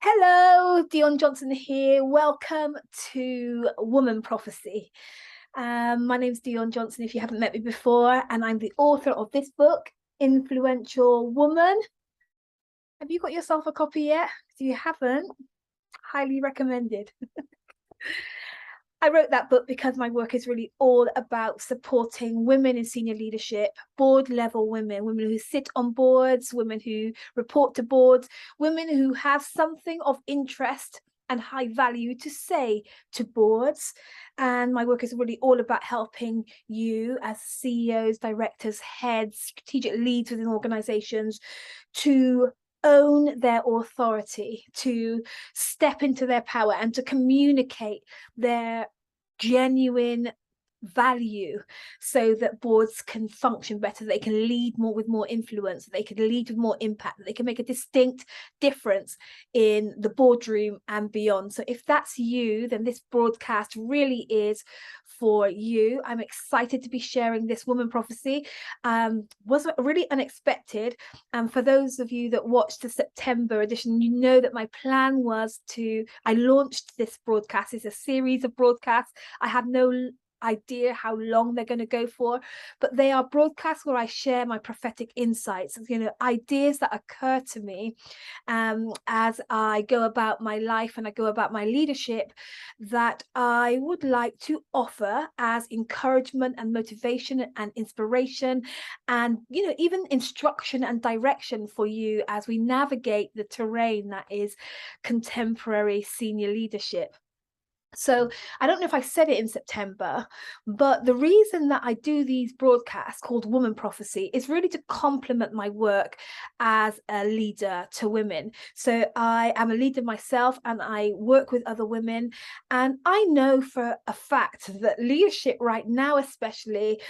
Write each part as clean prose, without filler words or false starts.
Hello, Dion Johnson here. Welcome to Woman Prophecy. My name's Dion Johnson, if you haven't met me before, and I'm the author of this book, Influential Woman. Have you got yourself a copy yet? If you haven't, highly recommended. I wrote that book because my work is really all about supporting women in senior leadership, board level women, women who sit on boards, women who report to boards, women who have something of interest and high value to say to boards. And my work is really all about helping you as CEOs, directors, heads, strategic leads within organizations to own their authority, to step into their power and to communicate their genuine value so that boards can function better, they can lead more with more influence, they can lead with more impact, they can make a distinct difference in the boardroom and beyond. So if that's you, then this broadcast really is for you. I'm excited to be sharing this Woman Prophecy. Was really unexpected. And for those of you that watched the September edition, you know that my plan was I launched this broadcast. It's a series of broadcasts. I have no idea how long they're going to go for, but they are broadcasts where I share my prophetic insights, ideas that occur to me as I go about my life and I go about my leadership, that I would like to offer as encouragement and motivation and inspiration, and even instruction and direction for you as we navigate the terrain that is contemporary senior leadership. So I don't know if I said it in September, but the reason that I do these broadcasts called Woman Prophecy is really to complement my work as a leader to women. So I am a leader myself and I work with other women. And I know for a fact that leadership right now, especially,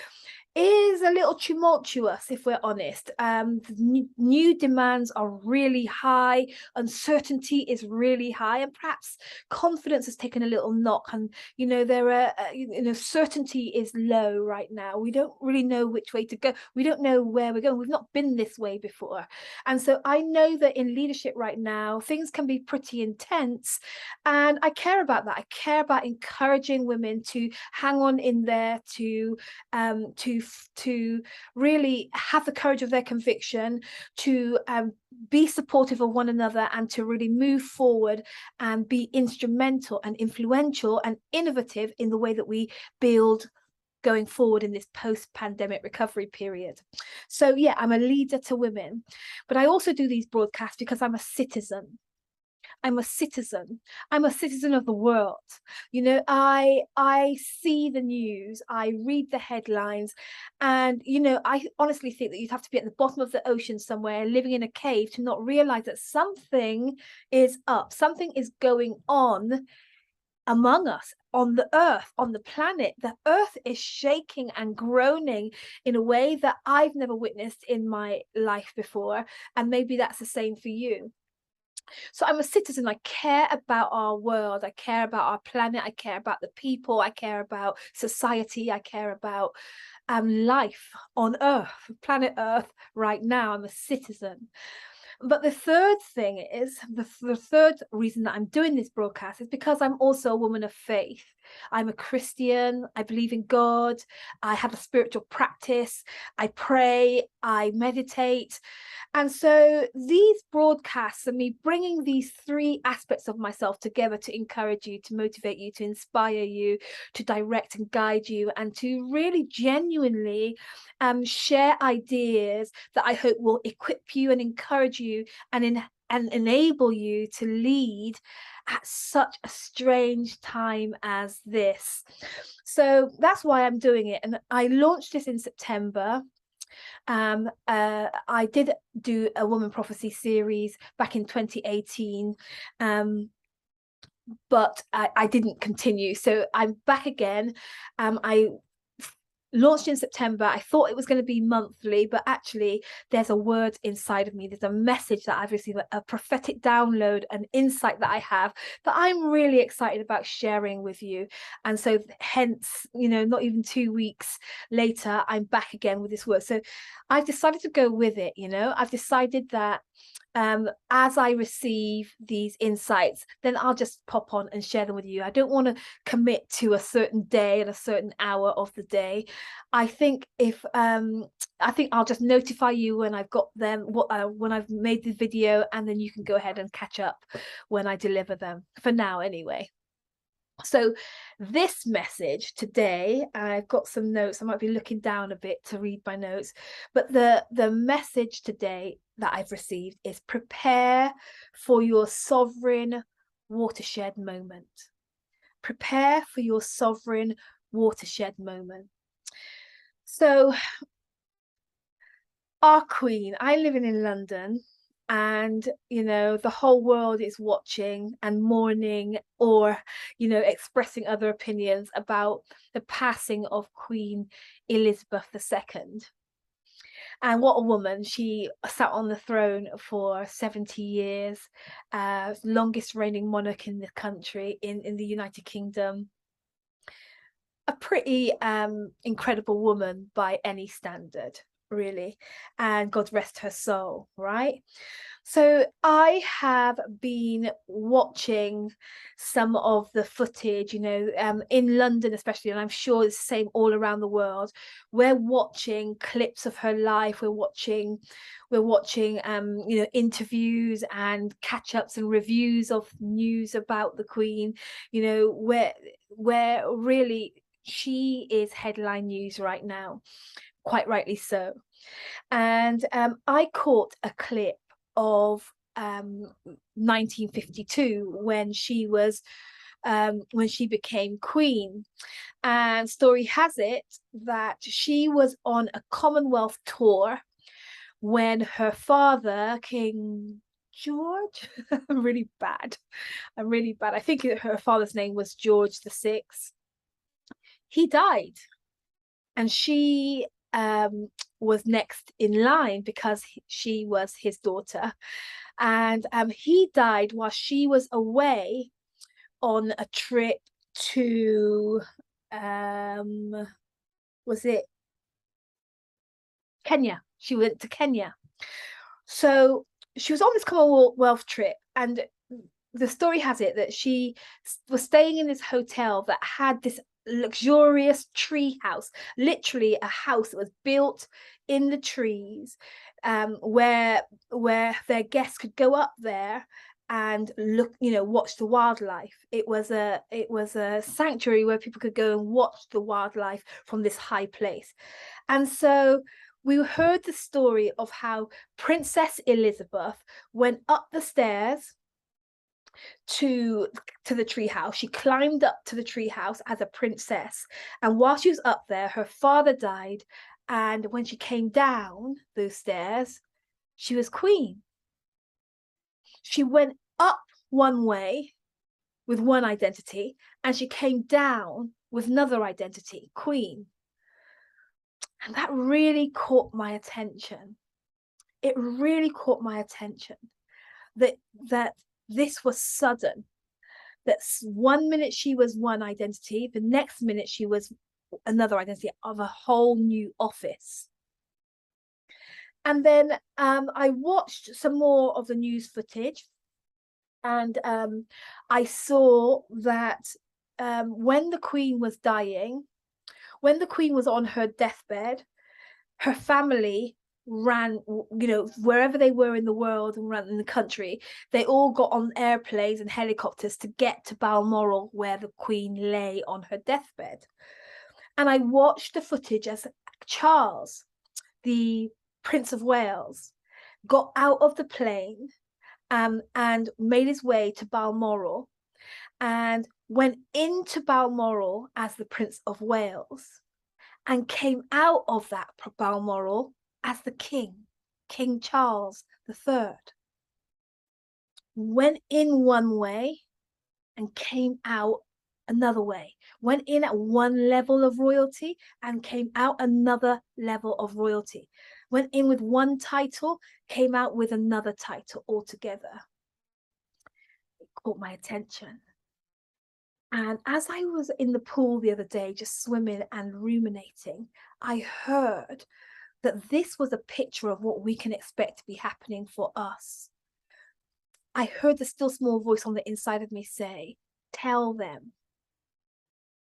is a little tumultuous, if we're honest. New demands are really high, uncertainty is really high, and perhaps confidence has taken a little knock. And there are certainty is low right now. We don't really know which way to go. We don't know where we're going. We've not been this way before, and so I know that in leadership right now things can be pretty intense, and I care about that. I care about encouraging women to hang on in there, to really have the courage of their conviction, to be supportive of one another, and to really move forward and be instrumental and influential and innovative in the way that we build going forward in this post-pandemic recovery period. So yeah, I'm a leader to women, but I also do these broadcasts because I'm a citizen. I'm a citizen. I'm a citizen of the world. I see the news, I read the headlines, and I honestly think that you'd have to be at the bottom of the ocean somewhere, living in a cave, to not realize that something is up, something is going on among us, on the earth, on the planet. The earth is shaking and groaning in a way that I've never witnessed in my life before, and maybe that's the same for you. So I'm a citizen. I care about our world. I care about our planet. I care about the people. I care about society. I care about life on Earth, planet Earth right now. I'm a citizen. But the third thing is, the third reason that I'm doing this broadcast is because I'm also a woman of faith. I'm a Christian. I believe in God. I have a spiritual practice. I pray. I meditate. And so these broadcasts are me bringing these three aspects of myself together to encourage you, to motivate you, to inspire you, to direct and guide you, and to really genuinely share ideas that I hope will equip you and encourage you and enable you to lead at such a strange time as this. So that's why I'm doing it. And I launched this in September. I did do a Woman Prophecy series back in 2018, but I didn't continue. So I'm back again. I launched in September. I thought it was going to be monthly, but actually there's a word inside of me. There's a message that I've received, a prophetic download, an insight that I have that I'm really excited about sharing with you. And so hence, not even 2 weeks later, I'm back again with this word. So I've decided to go with it. I've decided that as I receive these insights, then I'll just pop on and share them with you. I don't want to commit to a certain day and a certain hour of the day. I think I think I'll just notify you when I've got them, when I've made the video, and then you can go ahead and catch up when I deliver them, for now anyway. So this message today, I've got some notes. I might be looking down a bit to read my notes, but the message today that I've received is: prepare for your sovereign watershed moment. Prepare for your sovereign watershed moment. So our Queen, I live in London, and the whole world is watching and mourning, or expressing other opinions about the passing of Queen Elizabeth II. And what a woman. She sat on the throne for 70 years, longest reigning monarch in the country, in the United Kingdom. A pretty incredible woman by any standard, really, and God rest her soul, right? So I have been watching some of the footage, in London especially, and I'm sure it's the same all around the world. We're watching clips of her life. We're watching interviews and catch-ups and reviews of news about the Queen, where really she is headline news right now, quite rightly so. And I caught a clip of 1952 when she became queen, and story has it that she was on a Commonwealth tour when her father, King George, I'm really bad, I think her father's name was George VI. He died, and she was next in line because she was his daughter, and he died while she was away on a trip to was it Kenya? She went to Kenya. So she was on this Commonwealth trip, and the story has it that she was staying in this hotel that had this luxurious tree house, literally a house that was built in the trees, where their guests could go up there and look, watch the wildlife. It was a sanctuary where people could go and watch the wildlife from this high place. And so we heard the story of how Princess Elizabeth went up the stairs to the treehouse. She climbed up to the treehouse as a princess, and while she was up there, her father died, and when she came down those stairs, she was queen. She went up one way with one identity, and she came down with another identity, queen. And that really caught my attention. It really caught my attention that this was sudden. That 1 minute she was one identity, the next minute she was another identity of a whole new office. And then I watched some more of the news footage, and I saw that when the Queen was dying, when the Queen was on her deathbed, her family ran, wherever they were in the world and ran in the country, they all got on airplanes and helicopters to get to Balmoral, where the Queen lay on her deathbed. And I watched the footage as Charles, the Prince of Wales, got out of the plane and made his way to Balmoral, and went into Balmoral as the Prince of Wales, and came out of that Balmoral as the King Charles III. Went in one way and came out another way. Went in at one level of royalty and came out another level of royalty. Went in with one title, came out with another title altogether. It caught my attention. And as I was in the pool the other day, just swimming and ruminating, I heard that this was a picture of what we can expect to be happening for us I heard the still small voice on the inside of me say, tell them,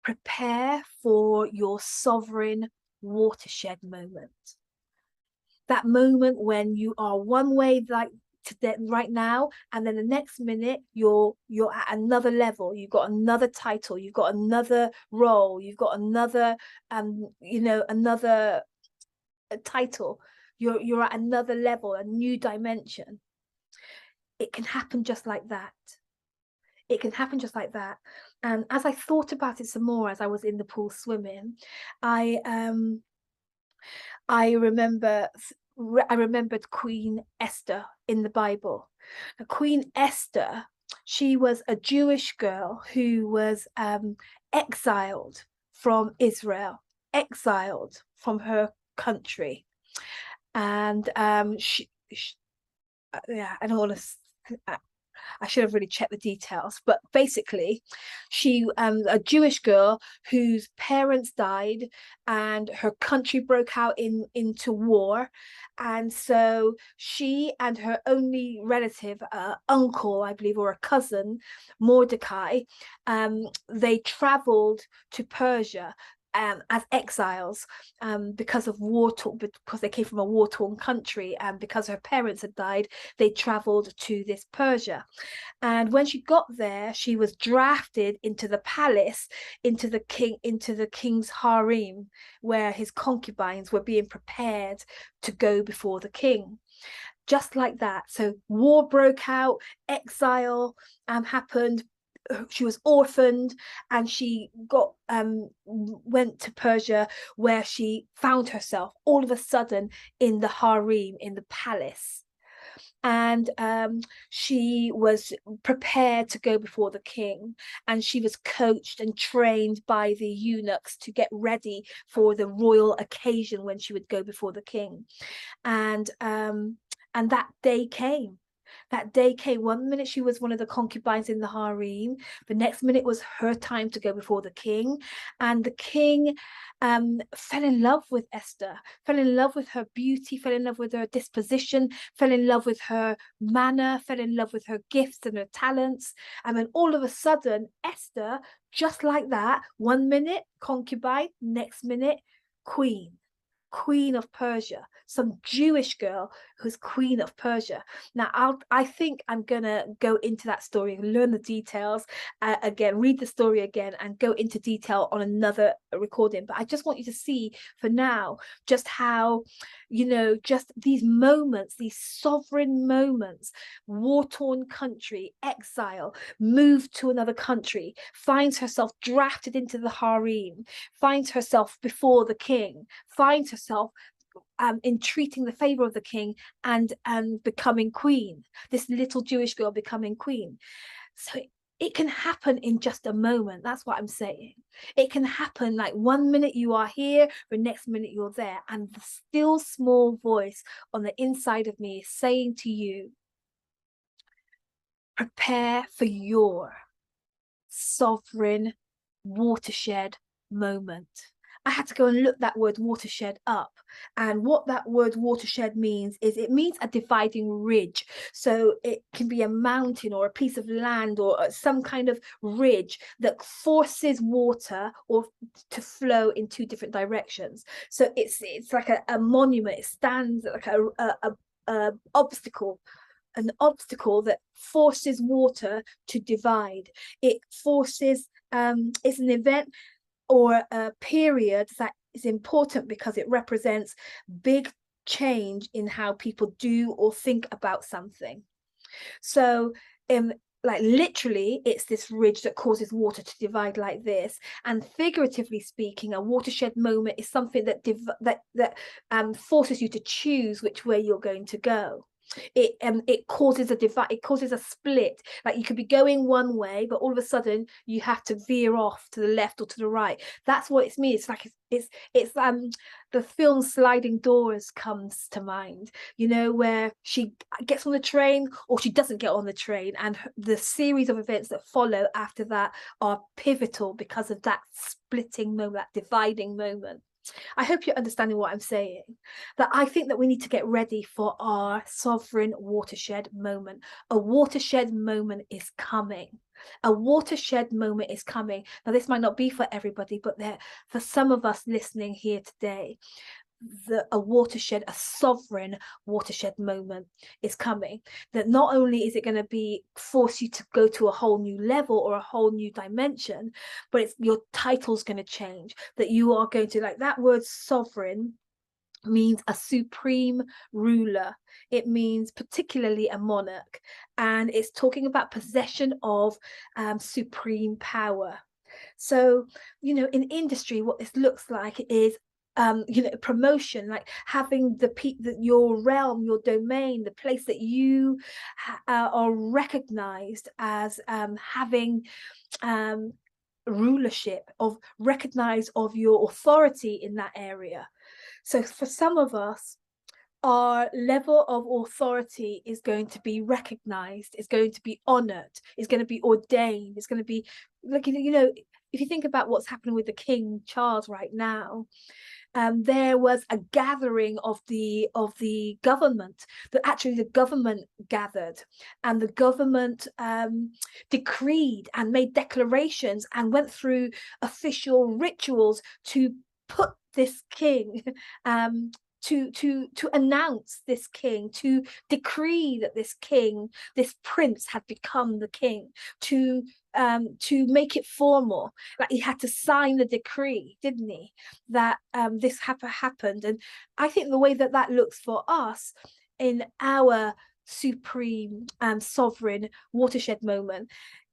prepare for your sovereign watershed moment. That moment when you are one way, like today, right now, and then the next minute you're at another level. You've got another title, you've got another role, you've got another another title. You're at another level, a new dimension. It can happen just like that. It can happen just like that. And as I thought about it some more as I was in the pool swimming, I remembered Queen Esther in the Bible. Now, Queen Esther, she was a Jewish girl who was exiled from Israel, exiled from her country. And yeah, I don't want to, I should have really checked the details, but basically she a Jewish girl whose parents died and her country broke out into war, and so she and her only relative, uncle I believe, or a cousin, Mordecai, they traveled to Persia as exiles, because of because they came from a war-torn country, and because her parents had died, they traveled to this Persia. And when she got there, she was drafted into the palace, into the king's harem, where his concubines were being prepared to go before the king. Just like that. So war broke out, exile happened. She was orphaned, and she went to Persia, where she found herself all of a sudden in the harem, in the palace. And she was prepared to go before the king, and she was coached and trained by the eunuchs to get ready for the royal occasion when she would go before the king. And that day came. That day came. One minute she was one of the concubines in the harem, the next minute was her time to go before the king. And the king fell in love with Esther, fell in love with her beauty, fell in love with her disposition, fell in love with her manner, fell in love with her gifts and her talents. And then all of a sudden, Esther, just like that, one minute concubine, next minute queen of Persia, some Jewish girl who's queen of Persia. Now, I think I'm gonna go into that story and learn the details again, read the story again, and go into detail on another recording. But I just want you to see for now just how, just these moments, these sovereign moments, war-torn country, exile, moved to another country, finds herself drafted into the harem, finds herself before the king, finds herself entreating the favor of the king, and becoming queen. This little Jewish girl becoming queen. So it can happen in just a moment. That's what I'm saying. It can happen like one minute you are here, the next minute you're there. And the still small voice on the inside of me is saying to you, prepare for your sovereign watershed moment. I had to go and look that word watershed up. And what that word watershed means is it means a dividing ridge. So it can be a mountain or a piece of land or some kind of ridge that forces water or to flow in two different directions. So it's like a monument. It stands like a obstacle, an obstacle that forces water to divide. It forces, it's an event or a period that is important because it represents big change in how people do or think about something. So like literally it's this ridge that causes water to divide like this, and figuratively speaking, a watershed moment is something that forces you to choose which way you're going to go. It causes a divide, it causes a split. Like you could be going one way, but all of a sudden you have to veer off to the left or to the right. That's what it's me. It's like it's the film Sliding Doors comes to mind, where she gets on the train or she doesn't get on the train, and the series of events that follow after that are pivotal because of that splitting moment, that dividing moment. I hope you're understanding what I'm saying, that I think that we need to get ready for our sovereign watershed moment. A watershed moment is coming. A watershed moment is coming. Now, this might not be for everybody, but for some of us listening here today, a watershed, a sovereign watershed moment is coming. That not only is it going to be force you to go to a whole new level or a whole new dimension, but it's your title's going to change. That you are going to, like, that word sovereign means a supreme ruler. It means particularly a monarch, and it's talking about possession of supreme power. So, in industry, what this looks like is promotion, like having your realm, your domain, the place that you are recognized as having rulership, of recognized of your authority in that area. So for some of us, our level of authority is going to be recognized, is going to be honored, is going to be ordained, it's going to be, like, if you think about what's happening with the King Charles right now, there was a gathering of the government, that actually the government gathered, and the government decreed and made declarations and went through official rituals to put this king to announce this king, to decree that this king, this prince, had become the king, to make it formal. Like, he had to sign the decree, didn't he, that this happened. And I think the way that looks for us in our supreme sovereign watershed moment,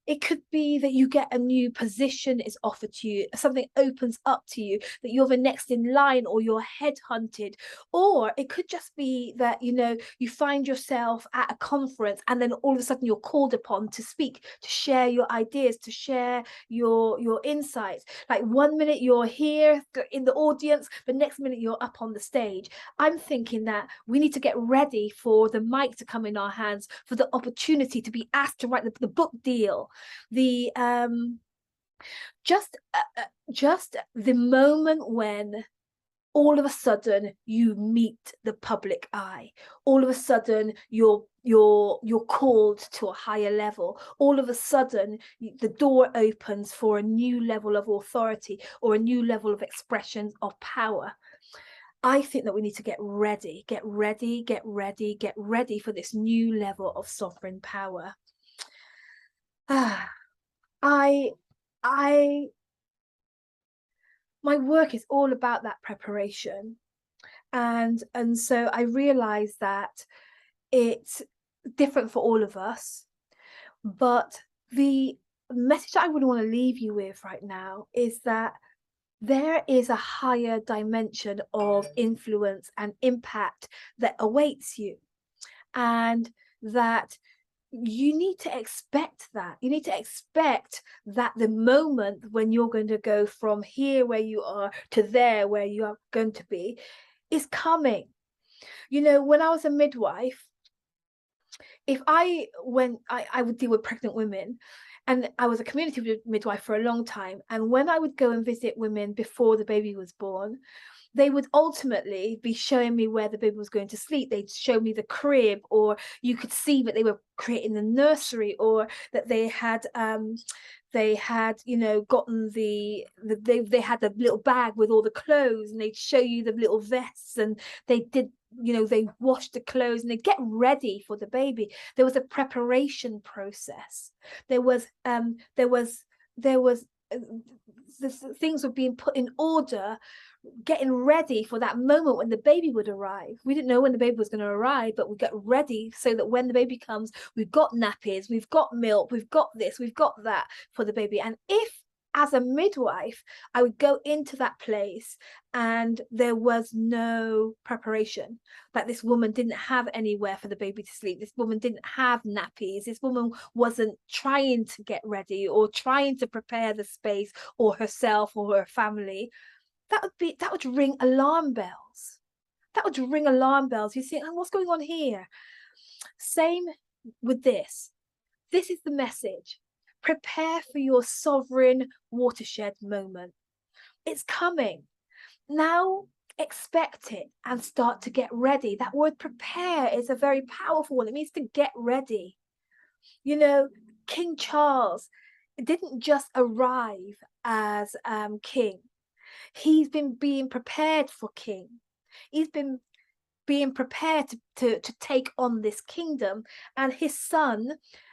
it could be that you get a new position is offered to you, something opens up to you, that you're the next in line, or you're headhunted. Or it could just be that, you find yourself at a conference, and then all of a sudden you're called upon to speak, to share your ideas, to share your insights. Like, one minute you're here in the audience, the next minute you're up on the stage. I'm thinking that we need to get ready for the mic to come in our hands, for the opportunity to be asked to write the book deal, the just the moment when all of a sudden you meet the public eye. All of a sudden you're called to a higher level. All of a sudden the door opens for a new level of authority, or a new level of expression of power. I think that we need to get ready for this new level of sovereign power. I my work is all about that preparation, and so I realize that it's different for all of us, but the message that I would want to leave you with right now is that there is a higher dimension of influence and impact that awaits you, and that you need to expect that. You need to expect that the moment when you're going to go from here where you are to there where you are going to be is coming. When I was a midwife, I would deal with pregnant women, and I was a community midwife for a long time. And when I would go and visit women before the baby was born, they would ultimately be showing me where the baby was going to sleep. They'd show me the crib, or you could see that they were creating the nursery, or that they had gotten they had a little bag with all the clothes, and they'd show you the little vests, and they did, they washed the clothes, and they get ready for the baby. There was a preparation process. There was things were being put in order, getting ready for that moment when the baby would arrive. We didn't know when the baby was going to arrive, but we get ready so that when the baby comes, we've got nappies, we've got milk, we've got this, we've got that for the baby. And if, as a midwife, I would go into that place and there was no preparation, that this woman didn't have anywhere for the baby to sleep, this woman didn't have nappies, this woman wasn't trying to get ready or trying to prepare the space or herself or her family, that would ring alarm bells. That would ring alarm bells. You think, oh, what's going on here? Same with this. This is the message. Prepare for your sovereign watershed moment. It's coming. now expect it and start to get ready. That word prepare is a very powerful one. It means to get ready. You know, King Charles didn't just arrive as king. He's been being prepared for king. He's been being prepared to take on this kingdom, and his son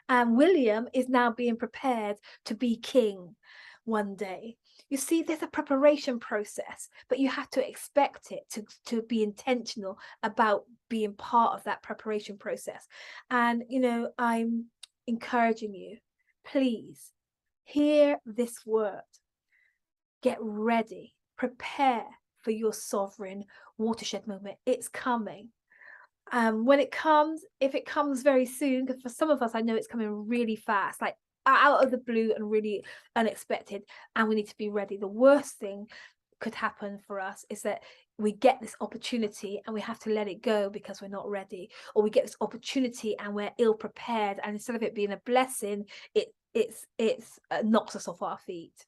William is now being prepared to be king one day. You see, there's a preparation process, but you have to expect it to be intentional about being part of that preparation process. And you know, I'm encouraging you, please hear this word. Get ready, prepare for your sovereign watershed moment. It's coming. When it comes, if it comes very soon, because for some of us, I know it's coming really fast, like out of the blue and really unexpected, and we need to be ready. The worst thing could happen for us is that we get this opportunity and we have to let it go because we're not ready, or we get this opportunity and we're ill prepared, and instead of it being a blessing, it's knocks us off our feet.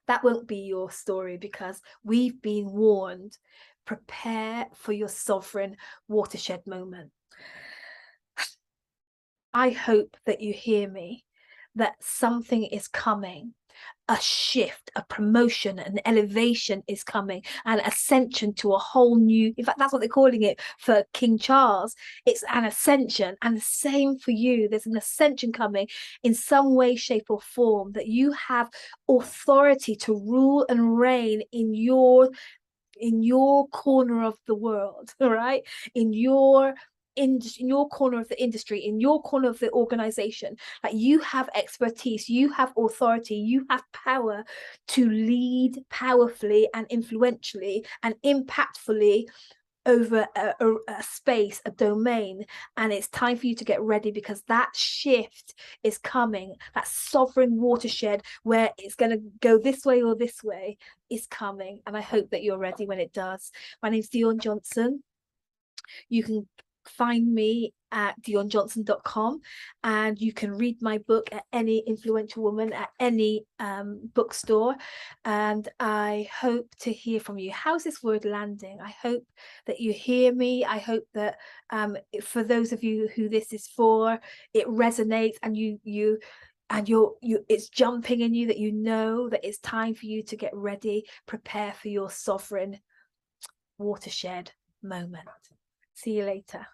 That won't be your story, because we've been warned. Prepare for your sovereign watershed moment. I hope that you hear me, that something is coming. A shift, a promotion, an elevation is coming, an ascension to a whole new, in fact, that's what they're calling it for King Charles. It's an ascension, and the same for you. There's an ascension coming in some way, shape, or form, that you have authority to rule and reign in your corner of the world, all right, in your corner of the industry, in your corner of the organization. Like, you have expertise, you have authority, you have power to lead powerfully and influentially and impactfully over a space, a domain. And it's time for you to get ready, because that shift is coming. That sovereign watershed, where it's going to go this way or this way, is coming. And I hope that you're ready when it does. My name's Dion Johnson. You can find me at dionjohnson.com, and you can read my book at any influential woman at any bookstore. And I hope to hear from you. How's this word landing? I hope that you hear me. I hope that for those of you who this is for, it resonates, and you it's jumping in you, that you know that it's time for you to get ready, prepare for your sovereign watershed moment. See you later.